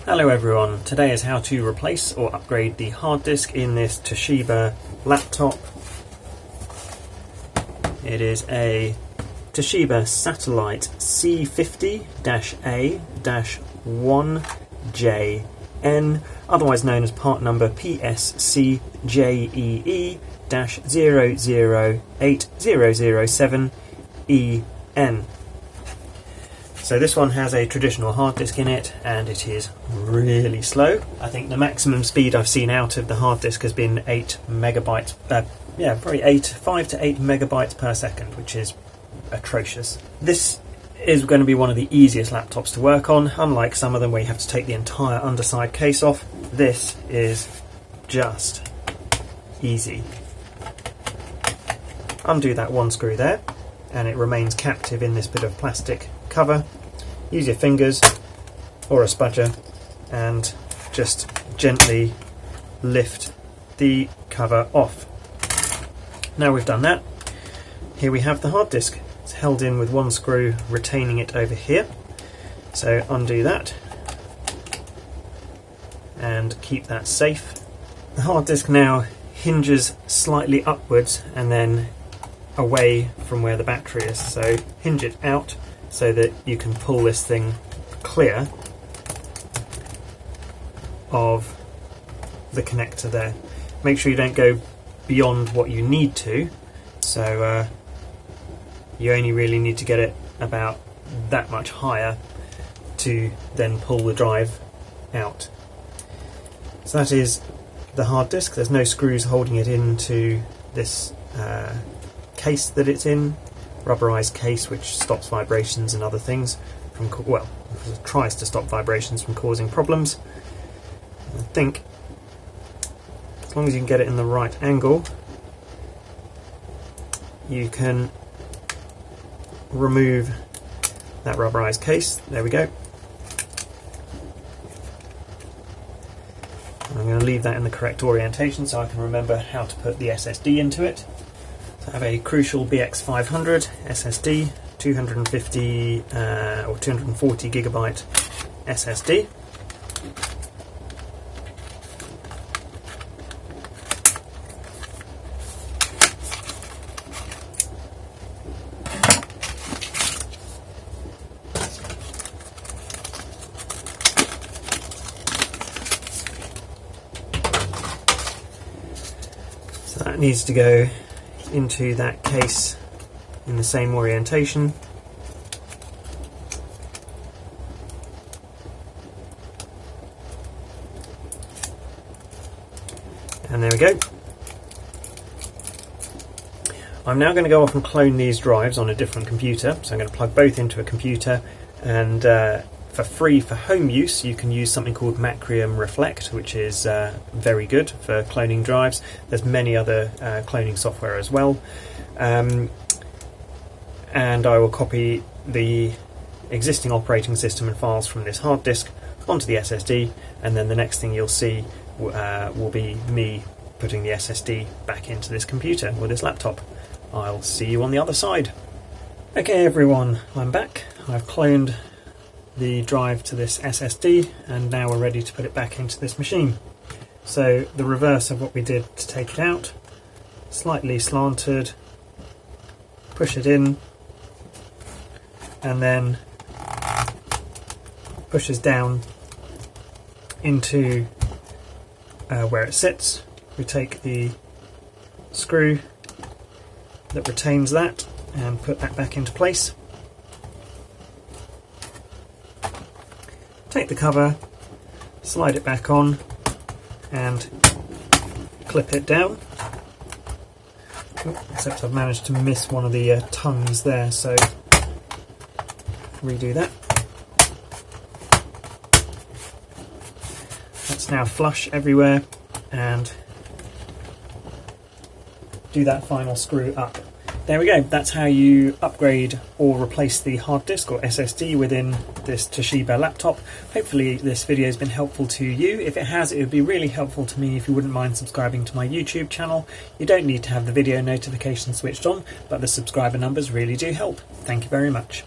Hello everyone, today is how to replace or upgrade the hard disk in this Toshiba laptop. It is a Toshiba Satellite C50-A-1JN, otherwise known as part number PSCJEE-008007EN. So this one has a traditional hard disk in it, and it is really slow. I think the maximum speed I've seen out of the hard disk has been 8 megabytes, probably 5 to 8 megabytes per second, which is atrocious. This is going to be one of the easiest laptops to work on. Unlike some of them where you have to take the entire underside case off, this is just easy. Undo that one screw there, and it remains captive in this bit of plastic cover. Use your fingers or a spudger and just gently lift the cover off. Now we've done that, here we have the hard disk. It's held in with one screw, retaining it over here. So undo that and keep that safe. The hard disk now hinges slightly upwards and then away from where the battery is. So hinge it out so that you can pull this thing clear of the connector there. Make sure you don't go beyond what you need to, so you only really need to get it about that much higher to then pull the drive out. So that is the hard disk. There's no screws holding it into this case that it's in, rubberized case which stops vibrations and other things from, tries to stop vibrations from causing problems. I think as long as you can get it in the right angle, you can remove that rubberized case. There we go. I'm going to leave that in the correct orientation so I can remember how to put the SSD into it. So I have a Crucial BX500 SSD, 250 or 240 gigabyte SSD. So that needs to go into that case in the same orientation. And there we go. I'm now going to go off and clone these drives on a different computer. So I'm going to plug both into a computer, and for free for home use you can use something called Macrium Reflect, which is very good for cloning drives. There's many other cloning software as well, and I will copy the existing operating system and files from this hard disk onto the SSD, and then the next thing you'll see will be me putting the SSD back into this computer or this laptop. I'll see you on the other side. Okay everyone, I'm back. I've cloned the drive to this SSD, and now we're ready to put it back into this machine. So the reverse of what we did to take it out, slightly slanted, push it in, and then pushes down into where it sits. We take the screw that retains that and put that back into place. Take the cover, slide it back on, and clip it down. Except I've managed to miss one of the tongues there, so redo that. That's now flush everywhere, and do that final screw up. There we go, that's how you upgrade or replace the hard disk or SSD within this Toshiba laptop. Hopefully this video has been helpful to you. If it has, it would be really helpful to me if you wouldn't mind subscribing to my YouTube channel. You don't need to have the video notifications switched on, but the subscriber numbers really do help. Thank you very much.